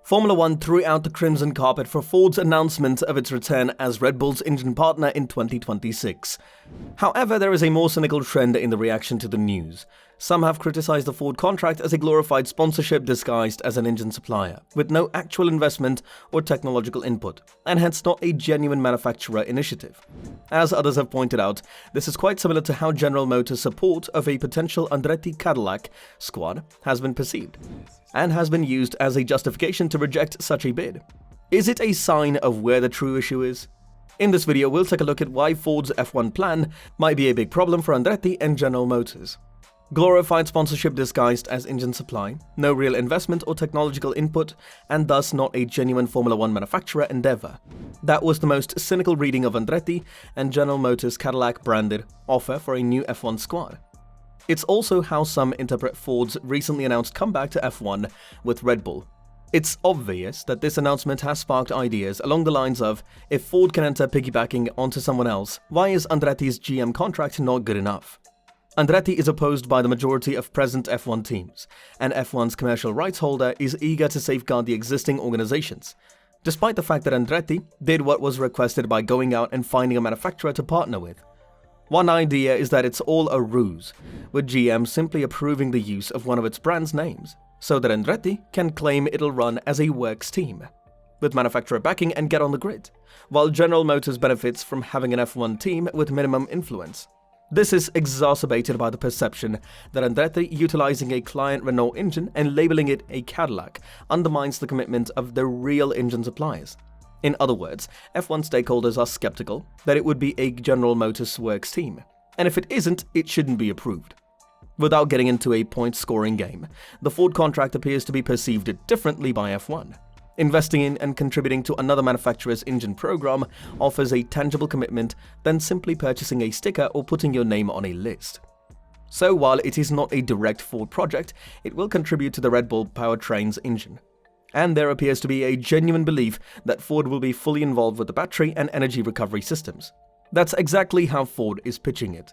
Formula One threw out the crimson carpet for Ford's announcement of its return as Red Bull's engine partner in 2026. However, there is a more cynical trend in the reaction to the news. Some have criticized the Ford contract as a glorified sponsorship disguised as an engine supplier, with no actual investment or technological input, and hence not a genuine manufacturer initiative. As others have pointed out, this is quite similar to how General Motors' support of a potential Andretti Cadillac squad has been perceived, and has been used as a justification to reject such a bid. Is it a sign of where the true issue is? In this video, we'll take a look at why Ford's F1 plan might be a big problem for Andretti and General Motors. Glorified sponsorship disguised as engine supply, no real investment or technological input, and thus not a genuine Formula One manufacturer endeavor. That was the most cynical reading of Andretti and General Motors' Cadillac-branded offer for a new F1 squad. It's also how some interpret Ford's recently announced comeback to F1 with Red Bull. It's obvious that this announcement has sparked ideas along the lines of, if Ford can enter piggybacking onto someone else, why is Andretti's GM contract not good enough? Andretti is opposed by the majority of present F1 teams, and F1's commercial rights holder is eager to safeguard the existing organizations, despite the fact that Andretti did what was requested by going out and finding a manufacturer to partner with. One idea is that it's all a ruse, with GM simply approving the use of one of its brand's names, so that Andretti can claim it'll run as a works team, with manufacturer backing and get on the grid, while General Motors benefits from having an F1 team with minimum influence. This is exacerbated by the perception that Andretti utilizing a client Renault engine and labeling it a Cadillac undermines the commitment of the real engine suppliers. In other words, F1 stakeholders are skeptical that it would be a General Motors works team, and if it isn't, it shouldn't be approved. Without getting into a point-scoring game, the Ford contract appears to be perceived differently by F1. Investing in and contributing to another manufacturer's engine program offers a tangible commitment than simply purchasing a sticker or putting your name on a list. So while it is not a direct Ford project, it will contribute to the Red Bull powertrain's engine. And there appears to be a genuine belief that Ford will be fully involved with the battery and energy recovery systems. That's exactly how Ford is pitching it.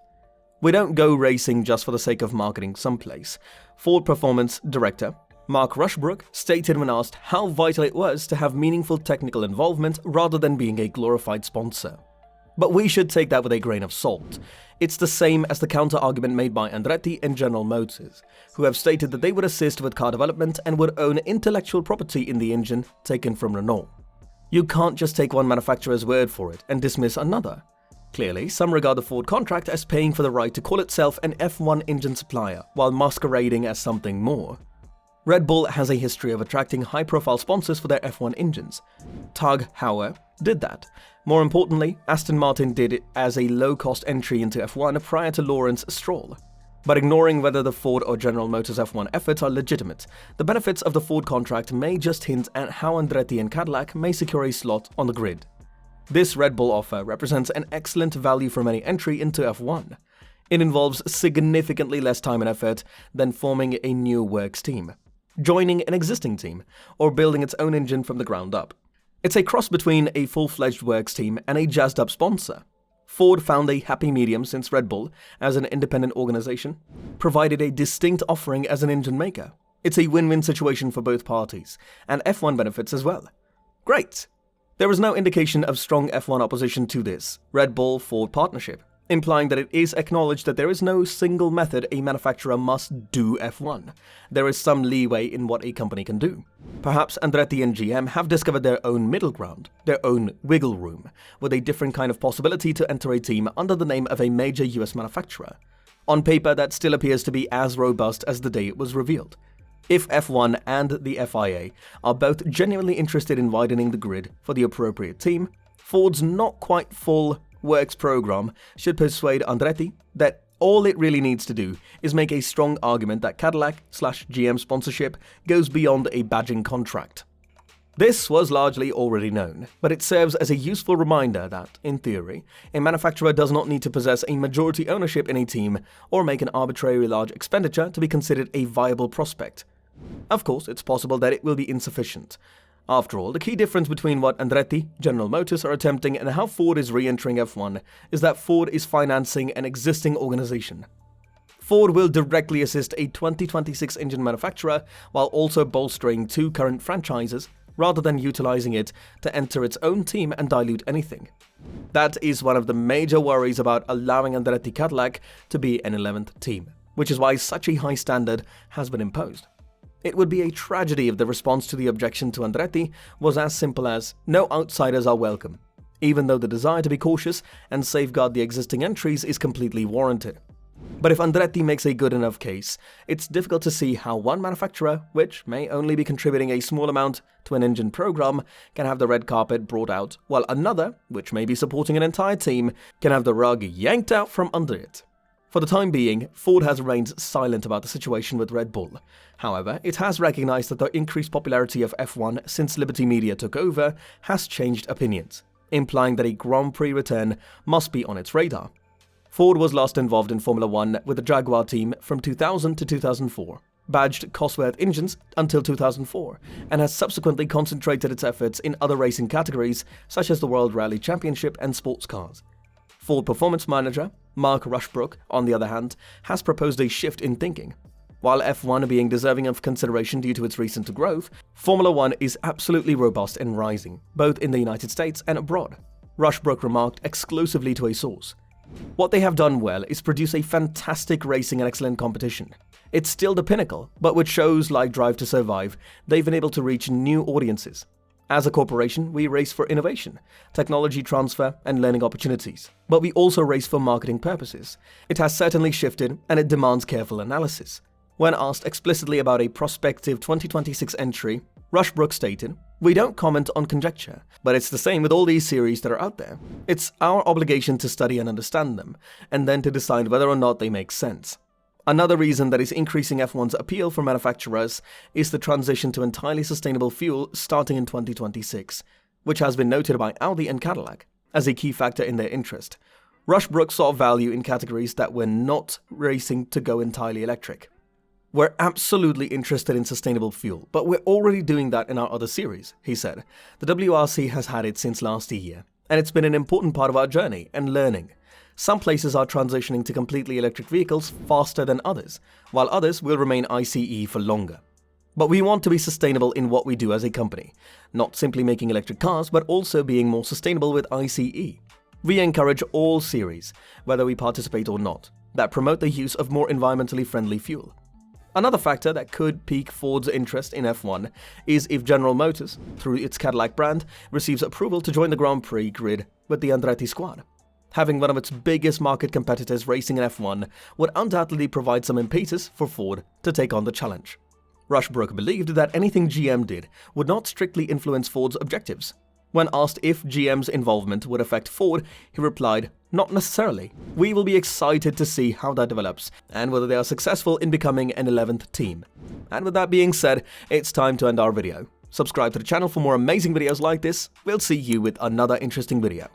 We don't go racing just for the sake of marketing someplace. Ford Performance Director Mark Rushbrook stated when asked how vital it was to have meaningful technical involvement rather than being a glorified sponsor. But we should take that with a grain of salt. It's the same as the counter-argument made by Andretti and General Motors, who have stated that they would assist with car development and would own intellectual property in the engine taken from Renault. You can't just take one manufacturer's word for it and dismiss another. Clearly, some regard the Ford contract as paying for the right to call itself an F1 engine supplier while masquerading as something more. Red Bull has a history of attracting high-profile sponsors for their F1 engines. Tag Heuer did that. More importantly, Aston Martin did it as a low-cost entry into F1 prior to Lawrence Stroll. But ignoring whether the Ford or General Motors F1 efforts are legitimate, the benefits of the Ford contract may just hint at how Andretti and Cadillac may secure a slot on the grid. This Red Bull offer represents an excellent value for any entry into F1. It involves significantly less time and effort than forming a new works team, joining an existing team, or building its own engine from the ground up. It's a cross between a full-fledged works team and a jazzed-up sponsor. Ford found a happy medium since Red Bull, as an independent organization, provided a distinct offering as an engine maker. It's a win-win situation for both parties, and F1 benefits as well. Great! There is no indication of strong F1 opposition to this Red Bull-Ford partnership, implying that it is acknowledged that there is no single method a manufacturer must do F1. There is some leeway in what a company can do. Perhaps Andretti and GM have discovered their own middle ground, their own wiggle room, with a different kind of possibility to enter a team under the name of a major US manufacturer. On paper, that still appears to be as robust as the day it was revealed. If F1 and the FIA are both genuinely interested in widening the grid for the appropriate team, Ford's not quite full works program should persuade Andretti that all it really needs to do is make a strong argument that Cadillac/GM sponsorship goes beyond a badging contract. This was largely already known, but it serves as a useful reminder that, in theory, a manufacturer does not need to possess a majority ownership in a team or make an arbitrarily large expenditure to be considered a viable prospect. Of course, it's possible that it will be insufficient. After all, the key difference between what Andretti, General Motors are attempting and how Ford is re-entering F1 is that Ford is financing an existing organization. Ford will directly assist a 2026 engine manufacturer while also bolstering two current franchises rather than utilizing it to enter its own team and dilute anything. That is one of the major worries about allowing Andretti Cadillac to be an 11th team, which is why such a high standard has been imposed. It would be a tragedy if the response to the objection to Andretti was as simple as "no outsiders are welcome," even though the desire to be cautious and safeguard the existing entries is completely warranted. But if Andretti makes a good enough case, it's difficult to see how one manufacturer, which may only be contributing a small amount to an engine program, can have the red carpet brought out, while another, which may be supporting an entire team, can have the rug yanked out from under it. For the time being, Ford has remained silent about the situation with Red Bull. However, it has recognized that the increased popularity of F1 since Liberty Media took over has changed opinions, implying that a Grand Prix return must be on its radar. Ford was last involved in Formula 1 with the Jaguar team from 2000 to 2004, badged Cosworth engines until 2004, and has subsequently concentrated its efforts in other racing categories such as the World Rally Championship and sports cars. Ford performance manager Mark Rushbrook, on the other hand, has proposed a shift in thinking. While F1 being deserving of consideration due to its recent growth, Formula 1 is absolutely robust and rising, both in the United States and abroad. Rushbrook remarked exclusively to a source. What they have done well is produce a fantastic racing and excellent competition. It's still the pinnacle, but with shows like Drive to Survive, they've been able to reach new audiences. As a corporation, we race for innovation, technology transfer, and learning opportunities. But we also race for marketing purposes. It has certainly shifted, and it demands careful analysis. When asked explicitly about a prospective 2026 entry, Rushbrook stated, "We don't comment on conjecture, but it's the same with all these series that are out there. It's our obligation to study and understand them, and then to decide whether or not they make sense." Another reason that is increasing F1's appeal for manufacturers is the transition to entirely sustainable fuel starting in 2026, which has been noted by Audi and Cadillac as a key factor in their interest. Rushbrook saw value in categories that were not racing to go entirely electric. "We're absolutely interested in sustainable fuel, but we're already doing that in our other series," he said. "The WRC has had it since last year, and it's been an important part of our journey and learning. Some places are transitioning to completely electric vehicles faster than others, while others will remain ICE for longer. But we want to be sustainable in what we do as a company, not simply making electric cars, but also being more sustainable with ICE. We encourage all series, whether we participate or not, that promote the use of more environmentally friendly fuel." Another factor that could pique Ford's interest in F1 is if General Motors, through its Cadillac brand, receives approval to join the Grand Prix grid with the Andretti squad. Having one of its biggest market competitors racing in F1 would undoubtedly provide some impetus for Ford to take on the challenge. Rushbrook believed that anything GM did would not strictly influence Ford's objectives. When asked if GM's involvement would affect Ford, he replied, "Not necessarily. We will be excited to see how that develops and whether they are successful in becoming an 11th team." And with that being said, it's time to end our video. Subscribe to the channel for more amazing videos like this. We'll see you with another interesting video.